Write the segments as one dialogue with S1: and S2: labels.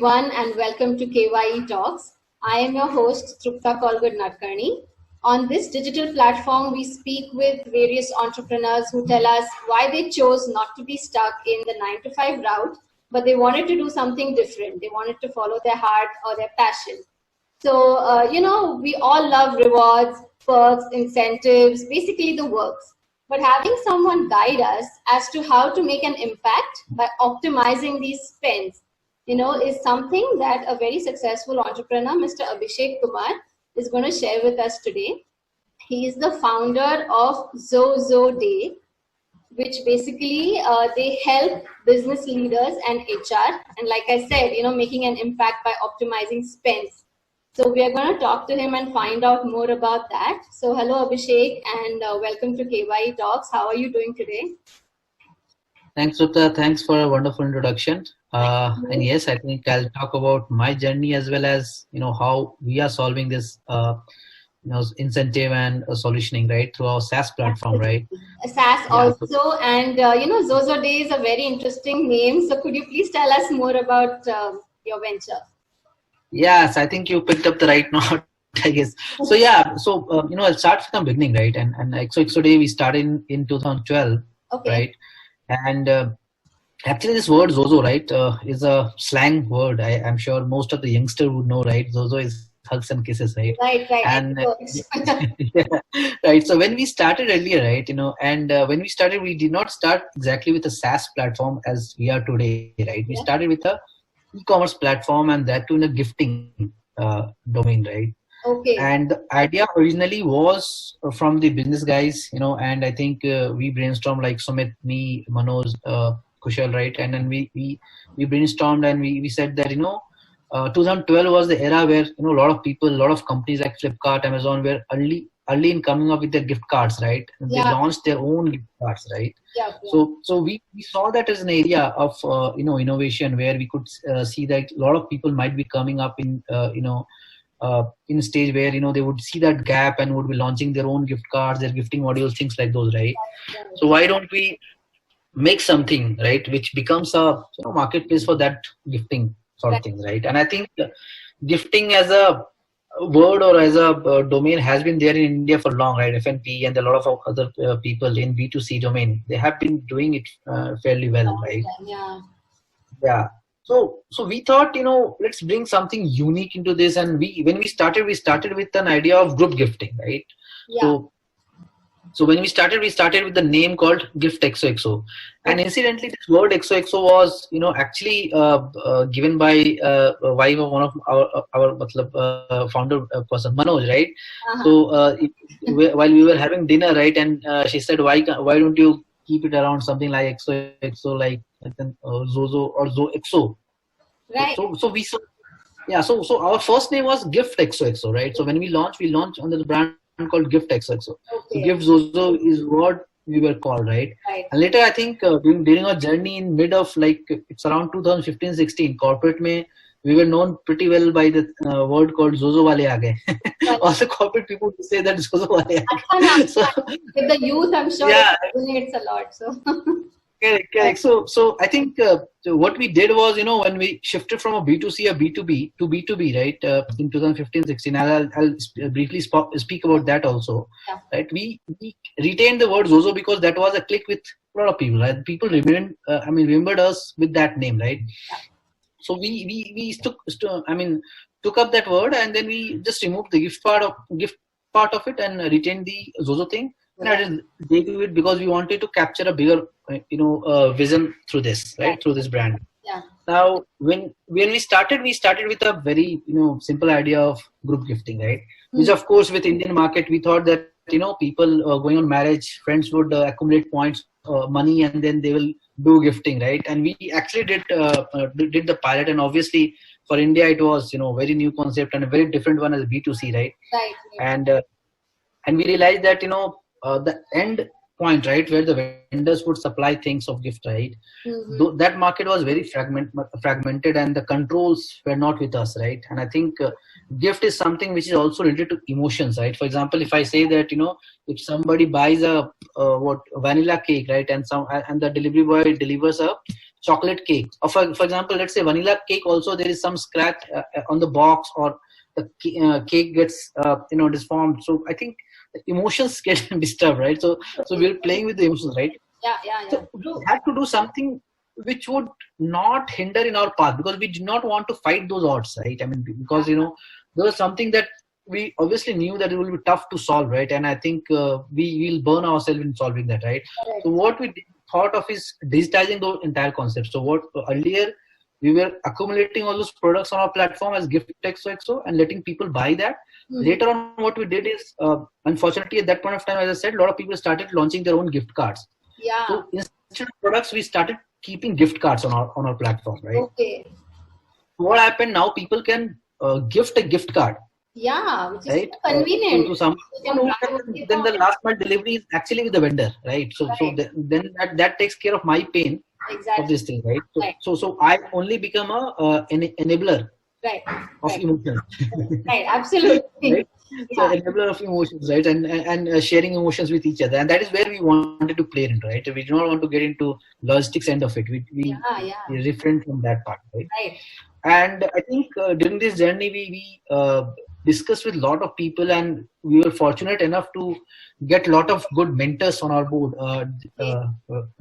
S1: everyone, and welcome to KYETalks. I am your host, Trupta Kolgud-Nadkarni. On this digital platform, we speak with various entrepreneurs who tell us why they chose not to be stuck in the 9 to 5 route, but they wanted to do something different. They wanted to follow their heart or their passion. So, we all love rewards, perks, incentives, basically the works. But having someone guide us as to how to make an impact by optimizing these spends, is something that a very successful entrepreneur, Mr. Abhishek Kumar, is going to share with us today. He is the founder of XOXOday, which basically they help business leaders and HR. And like I said, making an impact by optimizing spends. So we are going to talk to him and find out more about that. So hello, Abhishek, and welcome to KYETalks. How are you doing today?
S2: Thanks, Ruta. Thanks for a wonderful introduction. And yes, I think I'll talk about my journey as well as, how we are solving this, incentive and solutioning, right, through our SaaS platform, right?
S1: SaaS also. And, XOXOday is a very interesting name. So could you please tell us more about your venture?
S2: Yes, I think you picked up the right note, I guess. So, I'll start from the beginning, right? And XOXOday, we started in 2012, right? And actually, this word Zozo, right, is a slang word. I'm sure most of the youngsters would know, right? Zozo is hugs and kisses, right?
S1: Right.
S2: And right. So when we started earlier, right, when we started, we did not start exactly with a SaaS platform as we are today, right? We started with a e-commerce platform, and that too in a gifting domain, right?
S1: Okay.
S2: And the idea originally was from the business guys, and I think we brainstormed, like Sumit, me, Manoj, Kushal, right? And then we brainstormed and we said that 2012 was the era where a lot of people, a lot of companies like Flipkart, Amazon were early in coming up with their gift cards, right? And they launched their own gift cards, right?
S1: Yeah.
S2: So we saw that as an area of innovation where we could see that a lot of people might be coming up in in a stage where they would see that gap and would be launching their own gift cards, their gifting modules, things like those, right? So why don't we make something, right, which becomes a marketplace for that gifting sort of things, right? And I think gifting as a word or as a domain has been there in India for long, right? FNP and a lot of other people in B2C domain, they have been doing it fairly well, right? Yeah. So we thought, let's bring something unique into this. And when we started with an idea of group gifting, right?
S1: Yeah.
S2: So when we started with the name called giftxoxo. And incidentally, this word XOXO was, actually given by a wife of one of our founder person, Manoj, right? So while we were having dinner, right, and she said, why don't you keep it around something like XOXO, like Zozo or XO?
S1: Right.
S2: So we saw, so our first name was giftxoxo, right? So when we launched under the brand called giftxoxo. So Gift Zozo is what we were called, right? And later, I think during our journey in mid of it's around 2015-16, corporate mein, we were known pretty well by the word called Zozo wale aage. All the corporate people would say that Zozo wale aage.
S1: So, with the youth, I'm sure it resonates a lot. So.
S2: Correct. So I think what we did was, when we shifted from a B2C or B2B to B2B, right, in 2015-16, I'll briefly speak about that also, right? We retained the word Zozo because that was a click with a lot of people, right? People remembered us with that name, right? So we took up that word, and then we just removed the gift part of it and retained the Zozo thing. And I just did it because we wanted to capture a bigger, vision through this, right? Through this brand.
S1: Yeah.
S2: Now, when we started with a very, simple idea of group gifting, right? Which, of course, with Indian market, we thought that, people going on marriage, friends would accumulate points, money, and then they will do gifting, right? And we actually did the pilot, and obviously for India, it was, very new concept and a very different one as B2C, right?
S1: Right.
S2: And we realized that, the end point, right, where the vendors would supply things of gift, right? That market was very fragmented, and the controls were not with us, right? And I think gift is something which is also related to emotions, right? For example, if I say that, if somebody buys a vanilla cake, right, and the delivery boy delivers a chocolate cake, or for example, let's say vanilla cake also, there is some scratch on the box, or the cake gets disformed. So I think the emotions get disturbed, right? So we're playing with the emotions, right?
S1: Yeah.
S2: So we had to do something which would not hinder in our path, because we did not want to fight those odds, right? I mean, because there was something that we obviously knew that it will be tough to solve, right? And I think we will burn ourselves in solving that, right?
S1: Correct.
S2: So what we thought of is digitizing the entire concept. So what earlier we were accumulating all those products on our platform as giftxoxo and letting people buy that. Later on, what we did is, unfortunately, at that point of time, as I said, a lot of people started launching their own gift cards.
S1: Yeah.
S2: So instead of products, we started keeping gift cards on our platform, right?
S1: Okay.
S2: What happened now? People can gift a gift card.
S1: Yeah, which is
S2: right?
S1: convenient.
S2: To someone then the last mile delivery is actually with the vendor, right? So then that takes care of my pain of this thing, right? So I only become an enabler of emotions.
S1: Right, absolutely.
S2: Right? So enabler of emotions, right? And sharing emotions with each other, and that is where we wanted to play in, right? We do not want to get into logistics end of it. We refrain from that part, right? And I think during this journey, we discussed with a lot of people, and we were fortunate enough to get a lot of good mentors on our board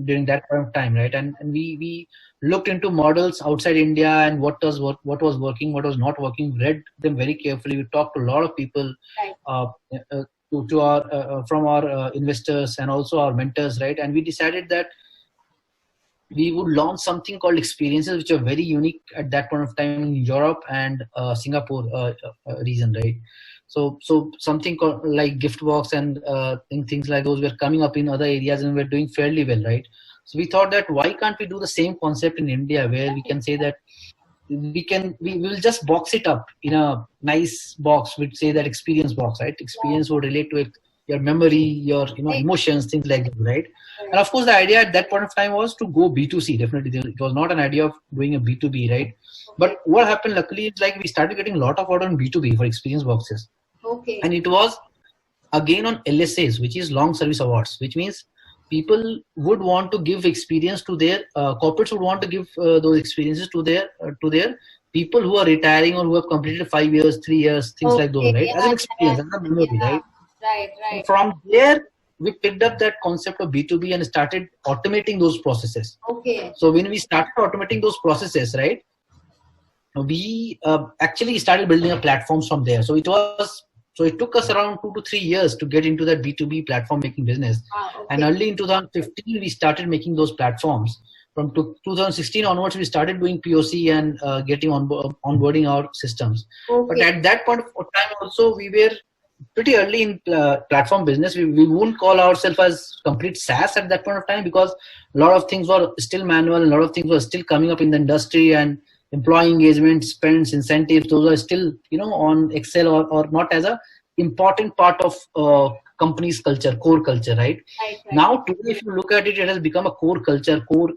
S2: during that point of time, right? And we looked into models outside India and what was working, what was not working, read them very carefully. We talked to a lot of people to our from our investors and also our mentors, right? And we decided that we would launch something called Experiences, which are very unique at that point of time in Europe and Singapore region, right? So something called like Giftbox and things like those were coming up in other areas and we're doing fairly well, right? So we thought that why can't we do the same concept in India, where we can say that we will just box it up in a nice box, which say that experience box, right? Experience would relate to it, your memory, your emotions, things like that, right? And of course, the idea at that point of time was to go B2C. Definitely, it was not an idea of doing a B2B, right? But what happened, luckily, is like we started getting a lot of order on B2B for experience boxes.
S1: Okay.
S2: And it was again on LSAs, which is long service awards, which means people would want to give experience to their corporates would want to give those experiences to their people who are retiring or who have completed 5 years, 3 years, things like those, right? As an experience, as a memory, right?
S1: Right.
S2: From there, we picked up that concept of B2B and started automating those processes.
S1: Okay.
S2: So when we started automating those processes, right, we actually started building a platform from there. So it took us around 2 to 3 years to get into that B2B platform making business.
S1: Okay.
S2: And early in 2015, we started making those platforms. From 2016 onwards, we started doing POC and getting onboarding our systems.
S1: Okay.
S2: But at that point of time also, we were pretty early in platform business. We wouldn't call ourselves as complete SaaS at that point of time, because a lot of things were still manual, a lot of things were still coming up in the industry, and employee engagement, spends, incentives, those are still on Excel or not as a important part of company's culture, core culture, right? Now today, if you look at it, it has become a core culture, core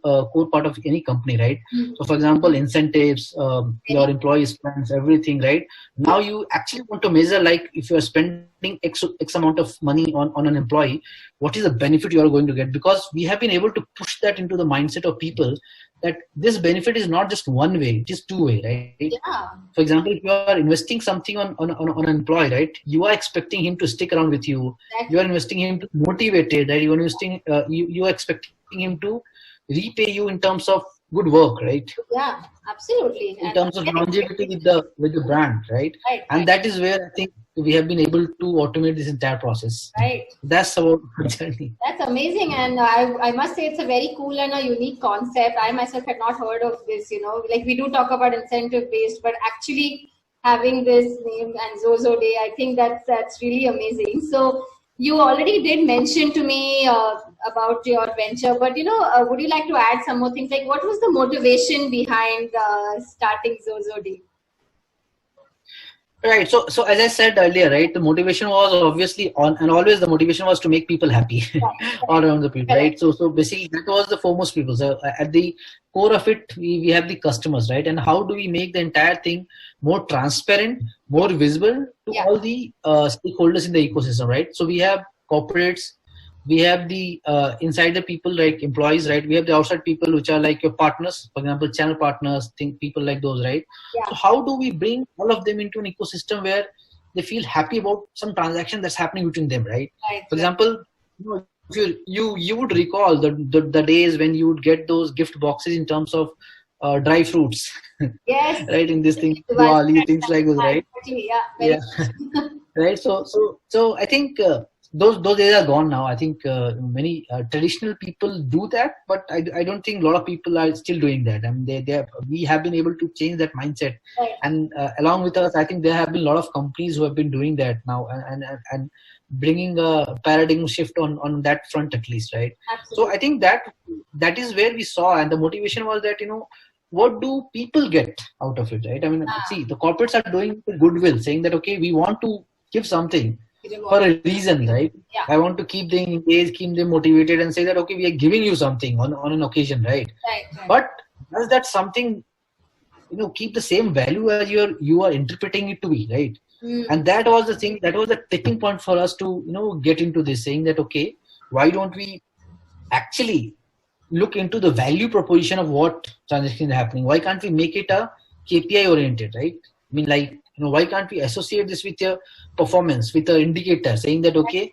S2: part of any company, right? So for example, incentives, your employee spends, everything, right? Now you actually want to measure, like if you're spending X amount of money on an employee, what is the benefit you are going to get? Because we have been able to push that into the mindset of people, that this benefit is not just one way, it is two way, right?
S1: Yeah.
S2: For example, if you are investing something on an employee, right, you are expecting him to stick around with you.
S1: Exactly.
S2: You are investing him to motivate it, right? You are investing, you are expecting him to repay you in terms of good work, right?
S1: Yeah, absolutely.
S2: In terms of longevity with the brand, right? And that is where I think we have been able to automate this entire process.
S1: Right.
S2: That's our journey.
S1: That's amazing, and I must say it's a very cool and a unique concept. I myself had not heard of this. Like we do talk about incentive based, but actually having this name and XOXOday, I think that's really amazing. So you already did mention to me about your venture, but would you like to add some more things? Like, what was the motivation behind starting XOXOday?
S2: Right. So as I said earlier, right, the motivation was obviously always the motivation was to make people happy all around the people, right? So basically that was the foremost people. So at the core of it, we have the customers, right? And how do we make the entire thing more transparent, more visible to all the stakeholders in the ecosystem, right? So we have corporates, we have the inside the people like employees, right? We have the outside people which are like your partners, for example, channel partners, think people like those, right?
S1: Yeah.
S2: So how do we bring all of them into an ecosystem where they feel happy about some transaction that's happening between them, right?
S1: Right.
S2: For example, if you would recall the days when you would get those gift boxes in terms of dry fruits,
S1: Yes.
S2: right? In this thing,
S1: Well,
S2: Diwali, things like those, right?
S1: exactly. Yeah.
S2: Yeah. Right. So I think those days are gone now. I think many traditional people do that, but I don't think a lot of people are still doing that. I mean, we have been able to change that mindset,
S1: Right.
S2: and along with us, I think there have been a lot of companies who have been doing that now, and bringing a paradigm shift on that front at least, right?
S1: Absolutely.
S2: So I think that is where we saw, and the motivation was that what do people get out of it, right? I mean, see, the corporates are doing goodwill, saying that okay, we want to give something for a reason, right?
S1: Yeah.
S2: I want to keep them engaged, keep them motivated, and say that okay, we are giving you something on an occasion, right?
S1: Right.
S2: But does that something keep the same value as you are interpreting it to be, right? And that was the thing, that was the tipping point for us to get into this, saying that okay, why don't we actually look into the value proposition of what transaction is happening? Why can't we make it a KPI oriented, right? I mean, like, why can't we associate this with your performance, with an indicator, saying that okay,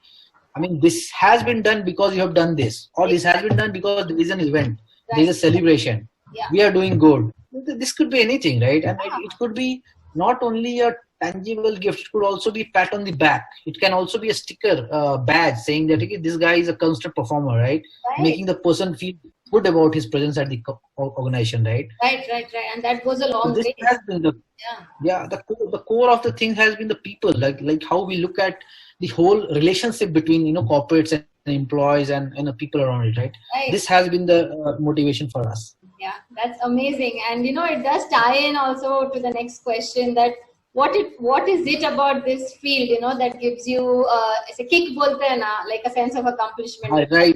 S2: I mean, this has been done because you have done this, or this has been done because there is an event, there is a celebration, we are doing good. This could be anything, right? And it could be not only a tangible gift, it could also be pat on the back. It can also be a sticker, badge, saying that okay, this guy is a constant performer, right? Making the person feel good about his presence at the organization, right?
S1: Right. And that goes a long way.
S2: Has been the core of the thing has been the people, like how we look at the whole relationship between corporates and employees and the people around it, right? This has been the motivation for us.
S1: Yeah, that's amazing. And it does tie in also to the next question, that what is it about this field that gives you a kick, bolte hai na, like a sense of accomplishment,
S2: right?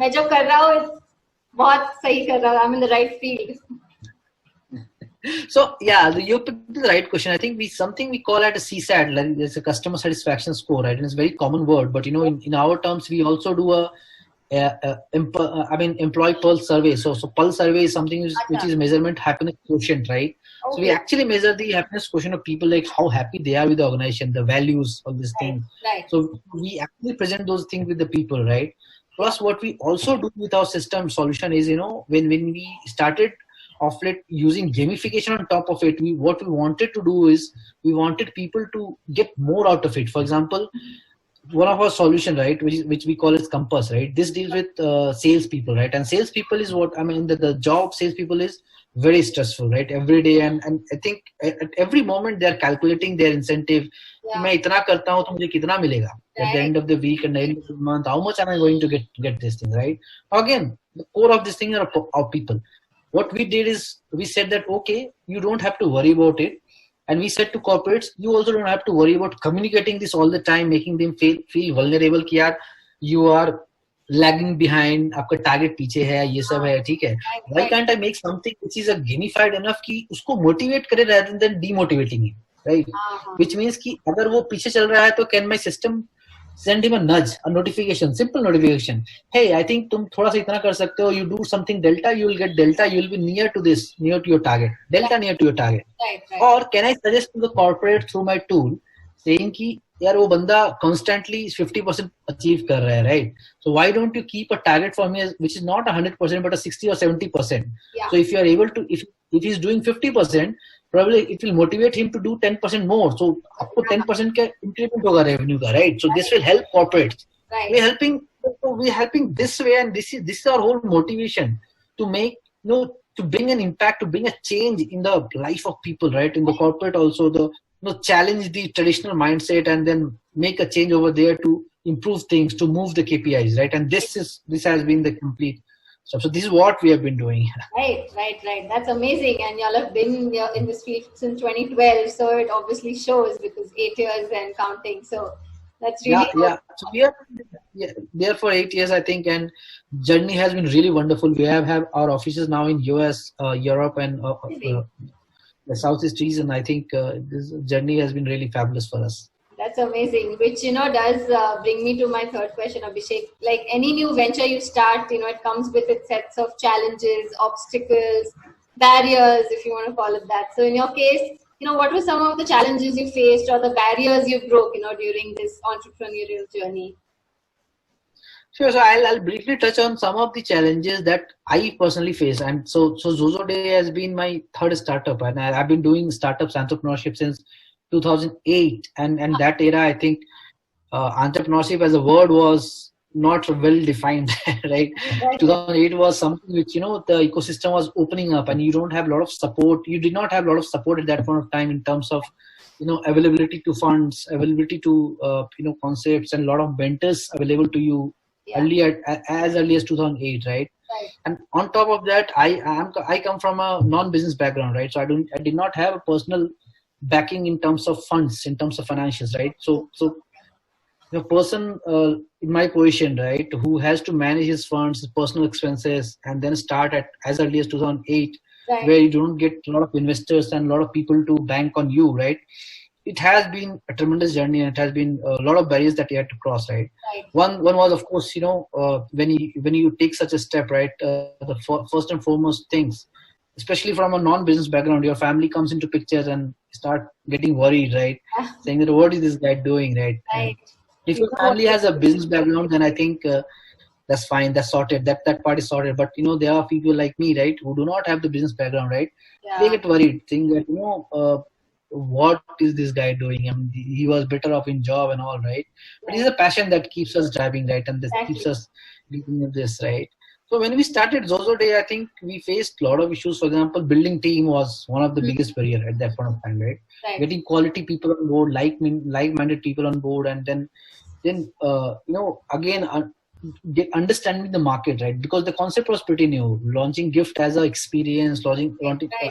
S1: मैं जो कर रहा हूँ बहुत सही कर रहा हूँ, I'm in the right field.
S2: So yeah, you picked the right question. I think something we call it a CSAT, like there's a customer satisfaction score, right? And it's a very common word, but in our terms, we also do employee pulse survey. So pulse survey is something which is measurement happiness quotient, right? Okay. So we actually measure the happiness quotient of people, like how happy they are with the organization, the values, all these things.
S1: Right.
S2: So we actually present those things with the people, right? Plus, what we also do with our system solution is, when we started of late using gamification on top of it, what we wanted to do is we wanted people to get more out of it. For example, one of our solution, right, which we call as Compass, right? This deals with salespeople, right? And salespeople is what I mean. The job salespeople is very stressful, right? Every day, and I think at every moment they are calculating their incentive. मैं इतना करता हूँ तो मुझे कितना मिलेगा at the end of the week and end of the month? How much am I going to get this thing, right? Again, the core of this thing are our people. What we did is we said that okay, you don't have to worry about it. And we said to corporates, you also don't have to worry about communicating this all the time, making them feel vulnerable कि यार you are lagging behind, आपका target पीछे है, ये सब है, ठीक है? Why can't I make something which is a gamified enough कि उसको motivate करे rather than demotivating it, right? Which means कि अगर वो पीछे चल रहा है तो can my system send him a nudge, a notification, simple notification. Hey, I think तुम थोड़ा सा इतना कर सकते हो. You do something delta, you will get delta. You will be near to your target. Delta near to your target.
S1: Right.
S2: Or can I suggest to the corporate through my tool, saying कि यार वो बंदा constantly 50% achieve कर रहा है, right? So why don't you keep a target for me which is not 100% but a 60 or 70%?
S1: Yeah.
S2: So if you are able to, if he's doing 50%, probably it will motivate him to do 10% more. So आपको 10% का increment होगा revenue का, right? So this will help corporates.
S1: Right.
S2: We're helping this way, and this is our whole motivation to make to bring an impact, to bring a change in the life of people, right? In the corporate also, challenge the traditional mindset and then make a change over there to improve things, to move the KPIs, right? And this has been the complete stuff. So this is what we have been doing.
S1: Right. That's amazing. And y'all have been in this field since 2012. So it obviously shows, because 8 years and counting. So that's really good.
S2: Yeah. So we are there for 8 years, I think, and journey has been really wonderful. We have our offices now in US, Europe, and the Southeast region. I think this journey has been really fabulous for us.
S1: That's amazing. Which, does bring me to my third question, Abhishek. Like any new venture you start, it comes with its sets of challenges, obstacles, barriers, if you want to call it that. So in your case, what were some of the challenges you faced or the barriers you broke, during this entrepreneurial journey?
S2: Sure. So I'll briefly touch on some of the challenges that I personally face. And so XOXOday has been my third startup, and I've been doing startups entrepreneurship since 2008. And that era, I think entrepreneurship as a word was not well defined, right? 2008 was something which, the ecosystem was opening up, and you don't have a lot of support. You did not have a lot of support at that point of time in terms of, availability to funds, availability to, concepts, and a lot of mentors available to you as early as 2008, right? And on top of that, I come from a non-business background, right? So I did not have a personal backing in terms of funds, in terms of financials, right? So the person in my position, right, who has to manage his funds, his personal expenses, and then start at as early as 2008, where you don't get a lot of investors and a lot of people to bank on you, right? It has been a tremendous journey, and it has been a lot of barriers that you had to cross, right? One was, of course, when you take such a step, right, the first and foremost things, especially from a non-business background, your family comes into pictures and start getting worried, right? Saying that what is this guy doing, right? If your family has a business background, then I think that's fine, that's sorted, that part is sorted. But there are people like me, right, who do not have the business background, right? They get worried, think that what is this guy doing? I mean, he was better off in job and all, right? But it's a passion that keeps us driving, right? And this keeps us doing this, right? So when we started XOXOday, I think we faced a lot of issues. For example, building team was one of the biggest barrier at that point of time, right? Getting quality people on board, like-minded people on board, and then again, understanding the market, right? Because the concept was pretty new. Launching gift as an experience, launching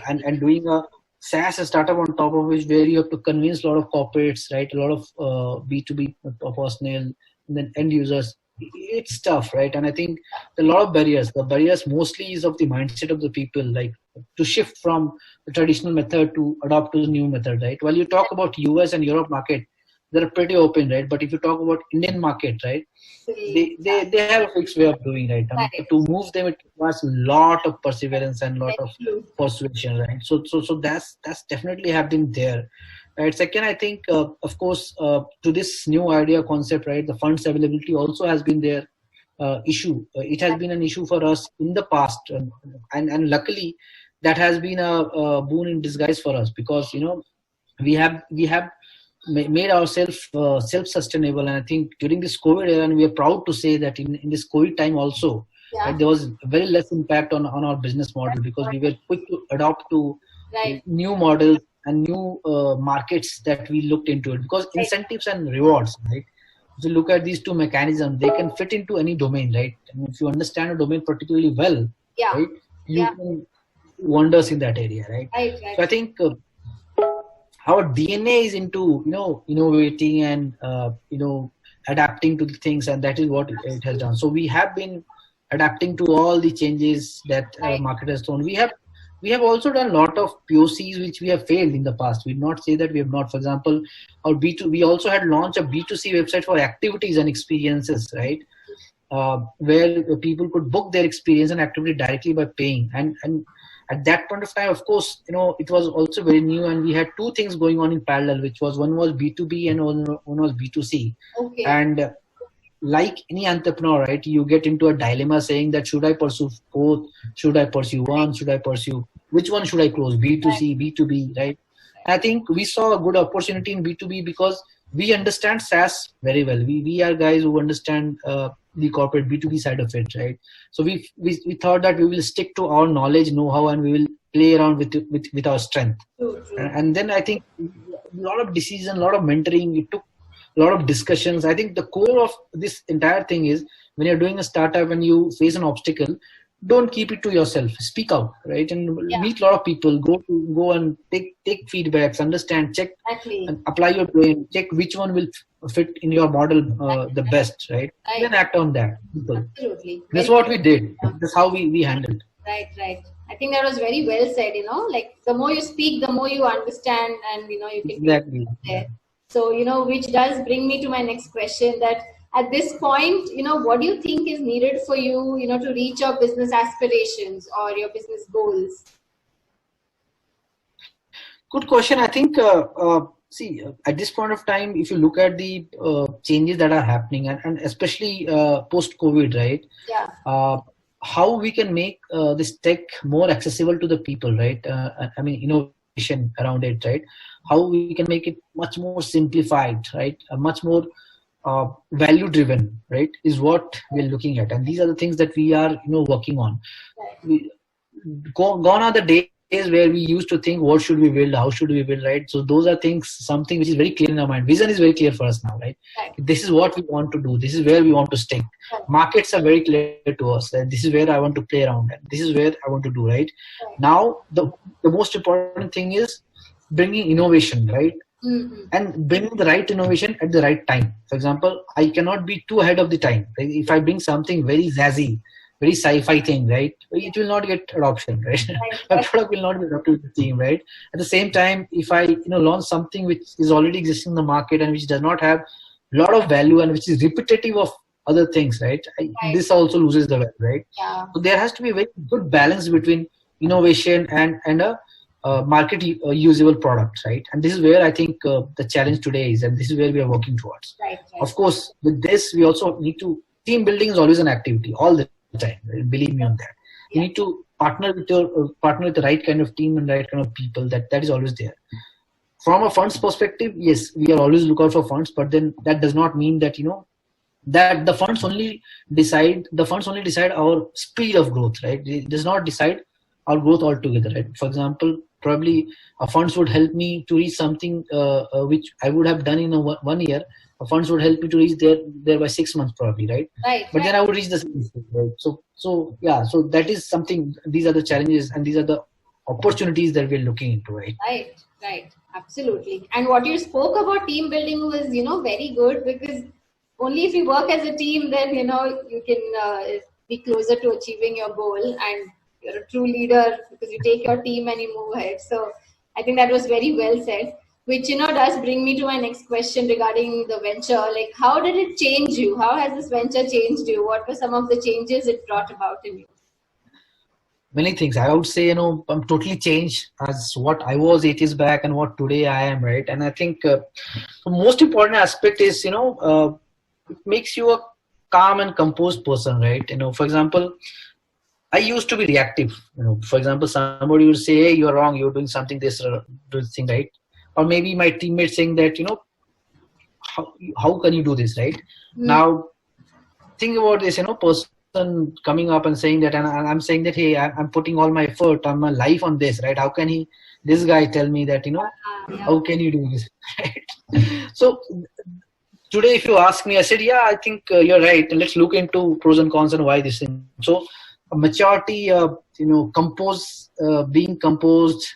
S2: and doing a SaaS startup on top of which, where you have to convince a lot of corporates, right? A lot of B2B personnel, and then end users. It's tough, right? And I think a lot of barriers. The barriers mostly is of the mindset of the people, like to shift from the traditional method to adopt to the new method, right? While you talk about US and Europe market, they're pretty open, right? But if you talk about Indian market, right, they have a fixed way of doing, right? I mean, to move them, it requires a lot of perseverance and a lot of persuasion, right? So that's definitely happening there, right? Second, I think of course to this new idea concept, right, the funds availability also has been their issue. It has been an issue for us in the past, and luckily that has been a boon in disguise for us, because we have made ourselves self-sustainable. And I think during this COVID era, and we are proud to say that in this COVID time also, right, there was very less impact on our business model, because we were quick to adopt to new models and new markets that we looked into it, because incentives and rewards, right? If you look at these two mechanisms, they can fit into any domain, right? I mean, if you understand a domain particularly well, right, you can do wonders in that area, right? So I think our DNA is into innovating and adapting to the things, and that is what it has done. So we have been adapting to all the changes that market has thrown. We have also done a lot of POCs which we have failed in the past. We not say that we have not. For example, our B2, we also had launched a B2C website for activities and experiences, right? Where people could book their experience and activity directly by paying. And at that point of time, of course, it was also very new, and we had two things going on in parallel, which was one was B2B and one was B2C. And like any entrepreneur, right, you get into a dilemma saying that should I pursue both? Should I pursue one? Should I pursue which one should I close? B2C, B2B, right? I think we saw a good opportunity in B2B because we understand SaaS very well. We are guys who understand the corporate B2B side of it, right? So we thought that we will stick to our knowledge, know-how, and we will play around with our strength. And then I think a lot of decision, a lot of mentoring, it took a lot of discussions. I think the core of this entire thing is when you're doing a startup and you face an obstacle, don't keep it to yourself. Speak out, right? And meet a lot of people. Go and take feedbacks, understand, check, and apply your brain. Check which one will fit in your model the best, right? Then act on that.
S1: Absolutely.
S2: That's what we did. That's how we handled.
S1: Right. I think that was very well said. Like the more you speak, the more you understand, and you can
S2: exactly.
S1: there. So, which does bring me to my next question, that at this point, what do you think is needed for you, to reach your business aspirations or your business goals?
S2: Good question. I think, see, at this point of time, if you look at the changes that are happening, and especially post-COVID, right?
S1: Yeah.
S2: How we can make this tech more accessible to the people, right? I mean, innovation around it, right? How we can make it much more simplified, right? Much more value-driven, right? Is what we're looking at, and these are the things that we are, working on. Gone are the days where we used to think, what should we build, how should we build, right? So those are things, something which is very clear in our mind. Vision is very clear for us now, right? This is what we want to do, this is where we want to stick. Markets are very clear to us, and this is where I want to play around, and this is where I want to do, right? Now the most important thing is bringing innovation, right? And bringing the right innovation at the right time. For example, I cannot be too ahead of the time. Right? If I bring something very zazzy, very sci-fi thing, right? It will not get adoption, right? My product will not be adopted with the team, right? At the same time, if I launch something which is already existing in the market and which does not have a lot of value and which is repetitive of other things, right? This also loses the value, right?
S1: Yeah.
S2: So there has to be a very good balance between innovation and a market usable product, right? And this is where I think the challenge today is, and this is where we are working towards.
S1: Right.
S2: Of course, with this, we also need to, team building is always an activity, all the time. Believe me on that. You need to partner with the right kind of team and right kind of people. That is always there. From a funds perspective, yes, we are always look out for funds, but then that does not mean that that the funds only decide our speed of growth, right? It does not decide our growth altogether, right? For example, probably funds would help me to reach something which I would have done in 1 year. Funds would help me to reach there by 6 months, probably, right? But then I would reach the same, right? So yeah, so that is something. These are the challenges and these are the opportunities that we're looking into, right?
S1: Right, absolutely. And what you spoke about team building was, very good, because only if you work as a team, then you can be closer to achieving your goal, and you're a true leader because you take your team and you move ahead. So I think that was very well said. Which, does bring me to my next question regarding the venture. Like, how did it change you? How has this venture changed you? What were some of the changes it brought about in you?
S2: Many things. I would say, I'm totally changed as what I was 8 years back and what today I am, right? And I think the most important aspect is, it makes you a calm and composed person, right? For example, I used to be reactive. For example, somebody would say, hey, you're wrong, you're doing something this thing, right? Or maybe my teammate saying that, how can you do this, right? Now, think about this, person coming up and saying that, and I'm saying that, hey, I'm putting all my effort on my life on this, right? How can this guy tell me that, how can you do this, right? So today, if you ask me, I said, yeah, I think you're right. And let's look into pros and cons and why this thing. So maturity, being composed,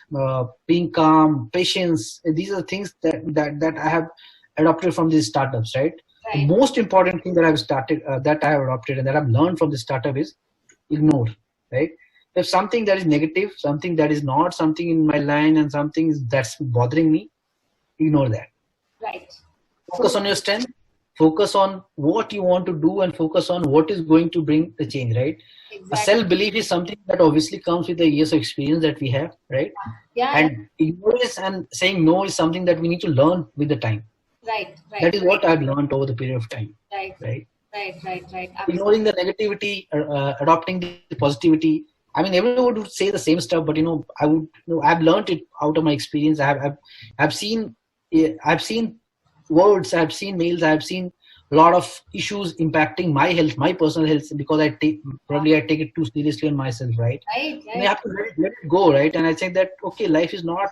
S2: being calm, patience. These are things that I have adopted from these startups, right? The most important thing that that I have adopted and that I've learned from this startup is ignore, right? If something that is negative, something that is not something in my line, and something that's bothering me, ignore that.
S1: Right.
S2: Focus on your strength. Focus on what you want to do and focus on what is going to bring the change, right? Exactly. A self-belief is something that obviously comes with the years of experience that we have, right?
S1: Yeah.
S2: And ignorance and saying no is something that we need to learn with the time.
S1: Right.
S2: That is what I've learned over the period of time.
S1: Right. Absolutely.
S2: Ignoring the negativity, adopting the positivity. I mean, everyone would say the same stuff, but I've learned it out of my experience. I've seen words, I've seen mails, I've seen a lot of issues impacting my health, my personal health, because I take it too seriously on myself, right?
S1: Right.
S2: And you have to let it go, right? And I think that, okay, life is not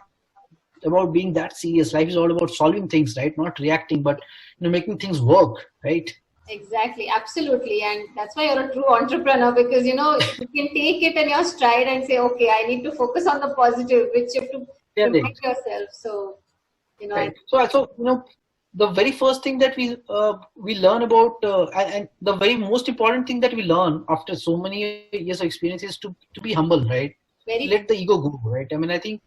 S2: about being that serious. Life is all about solving things, right? Not reacting, but making things work, right?
S1: Exactly, absolutely. And that's why you're a true entrepreneur, because you can take it in your stride and say, okay, I need to focus on the positive, which you have to protect yourself. So,
S2: Right. So the very first thing that we learn about, and the very most important thing that we learn after so many years of experience is to be humble, right? Let the ego go, right? I mean, I think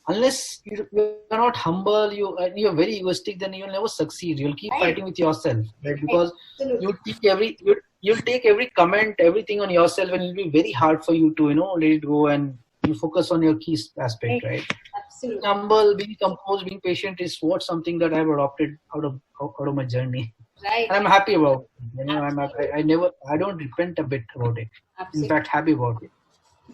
S2: unless you're not humble, you're very egoistic, then you'll never succeed. You'll keep
S1: Right.
S2: fighting with yourself, right? Because
S1: Absolutely.
S2: you'll take every comment, everything on yourself, and it'll be very hard for you to let it go, and you focus on your key aspect, right? Being
S1: Absolutely.
S2: humble, being composed, being patient is what something that I've adopted out of my journey,
S1: Right.
S2: and I'm happy about it.
S1: Absolutely.
S2: I don't repent a bit about it. In
S1: Absolutely.
S2: fact, happy about it.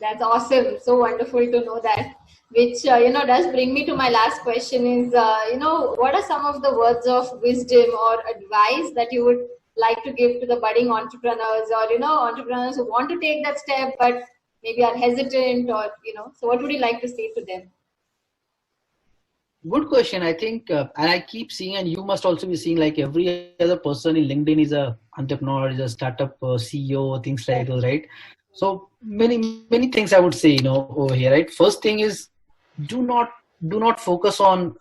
S1: That's awesome. So wonderful to know that. Which does bring me to my last question is what are some of the words of wisdom or advice that you would like to give to the budding entrepreneurs or entrepreneurs who want to take that step but maybe are hesitant or so what would you like to say to them?
S2: Good question. I think, and I keep seeing, and you must also be seeing, like every other person in LinkedIn is a entrepreneur, is a startup CEO, things like those, right? So many things I would say, over here, right? First thing is, do not focus on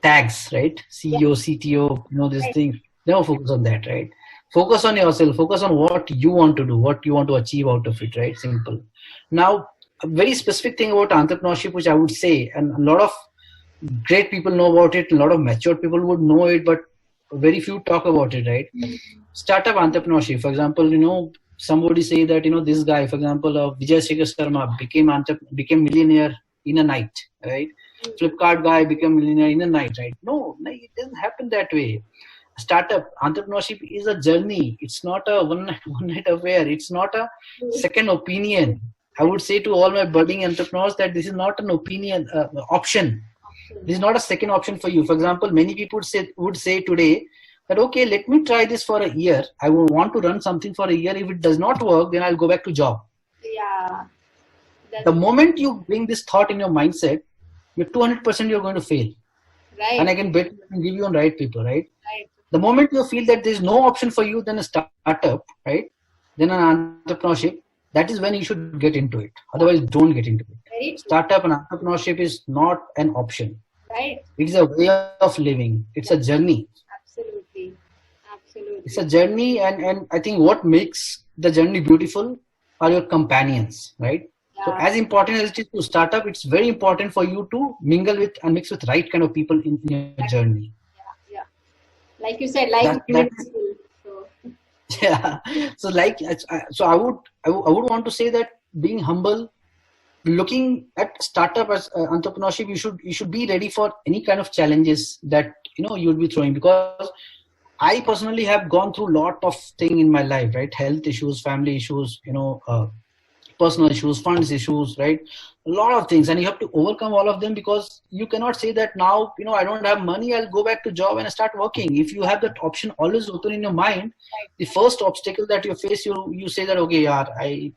S2: tags, right?
S1: Yeah.
S2: CEO, CTO, these
S1: Right.
S2: things. Never focus on that, right? Focus on yourself. Focus on what you want to do, what you want to achieve out of it, right? Simple. Now, a very specific thing about entrepreneurship, which I would say, and a lot of great people know about it, a lot of mature people would know it, but very few talk about it, right? Startup entrepreneurship, for example, somebody say that this guy, for example, Vijay Shekhar Sharma became millionaire in a night, right? Flipkart guy became millionaire in a night, right? No, it doesn't happen that way. Startup entrepreneurship is a journey. It's not a one night affair. It's not a second opinion. I would say to all my budding entrepreneurs that this is not an opinion option. This is not a second option for you. For example, many people would say today that, okay, let me try this for a year. I will want to run something for a year. If it does not work, then I'll go back to job.
S1: Yeah.
S2: The
S1: That's
S2: moment you bring this thought in your mindset, you're 200% you're going to fail. And
S1: right.
S2: I can bet you can give you on right people, right?
S1: Right.
S2: The moment you feel that there's no option for you, then a startup, right? Then an entrepreneurship, that is when you should get into it. Otherwise, don't get into it.
S1: Very true.
S2: Startup and entrepreneurship is not an option.
S1: Right.
S2: It's a way of living. It's a journey.
S1: Absolutely.
S2: It's a
S1: Absolutely.
S2: journey, and I think what makes the journey beautiful are your companions, right? So
S1: Yeah.
S2: as important as it is to start up, it's very important for you to mingle with and mix with right kind of people in your journey.
S1: Yeah. Yeah. Like you said, like
S2: That
S1: minded people. So
S2: yeah. So so I would want to say that being humble, looking at startup as entrepreneurship, you should be ready for any kind of challenges that you'll be throwing, because I personally have gone through a lot of thing in my life, right? Health issues, family issues, personal issues, funds issues, right? A lot of things, and you have to overcome all of them, because you cannot say that now, I don't have money, I'll go back to job and start working. If you have that option always open in your mind, the first obstacle that you face, you say that, okay, yeah, I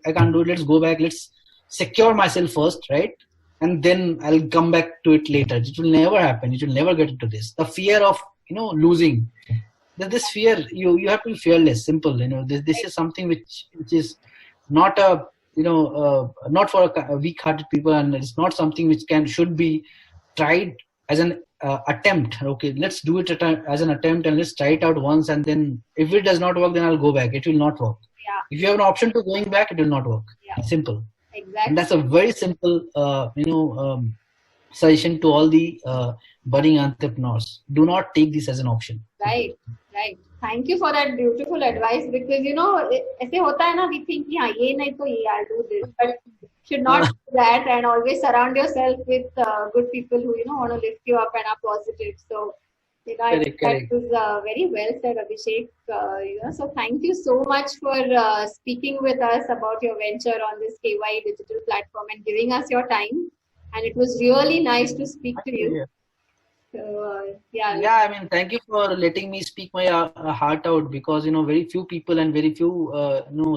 S2: can't do it. Let's go back. Let's secure myself first, right? And then I'll come back to it later. It will never happen. You will never get into this. The fear of losing. This fear, you have to be fearless. Simple. This is something which is not a not for a weak-hearted people, and it's not something which should be tried as an attempt. Okay, let's do it as an attempt, and let's try it out once, and then if it does not work, then I'll go back. It will not work.
S1: yeah.
S2: If you have an option to going back, it will not work.
S1: Yeah.
S2: Simple. And
S1: Exactly.
S2: that's a very simple suggestion to all the budding entrepreneurs. Do not take this as an option.
S1: Right. Right. Thank you for that beautiful advice, because ऐसे होता है ना, we think कि हाँ ये नहीं तो ये, I'll do this, but should not do that, and always surround yourself with good people who want to lift you up and are positive. So I think that
S2: Correct.
S1: was very well said, Abhishek. So thank you so much for speaking with us about your venture on this KYE digital platform and giving us your time. And it was really nice to speak to you. So yeah,
S2: Yeah, I mean, thank you for letting me speak my heart out, because very few people and very few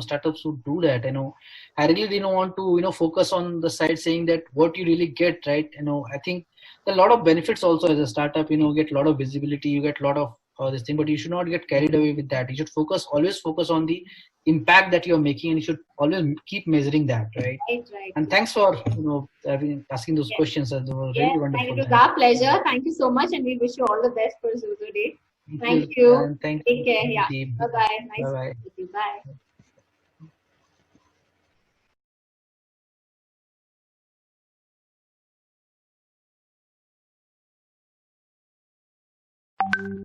S2: startups would do that. I really didn't want to focus on the side saying that what you really get, right? I think there are a lot of benefits also as a startup. Get a lot of visibility, you get a lot of this thing, but you should not get carried away with that. You should always focus on the impact that you're making, and you should always keep measuring that, right?
S1: right, right.
S2: And thanks for asking those
S1: Yes.
S2: questions. They were
S1: Yes,
S2: really
S1: and
S2: wonderful.
S1: it was our pleasure. Thank you so much, and we wish you all the best for XOXOday.
S2: Thank
S1: Thank
S2: you.
S1: you.
S2: And thank
S1: Take care.
S2: you,
S1: Yeah.
S2: team.
S1: Bye bye. Nice
S2: Bye bye.
S1: to meet you. Bye.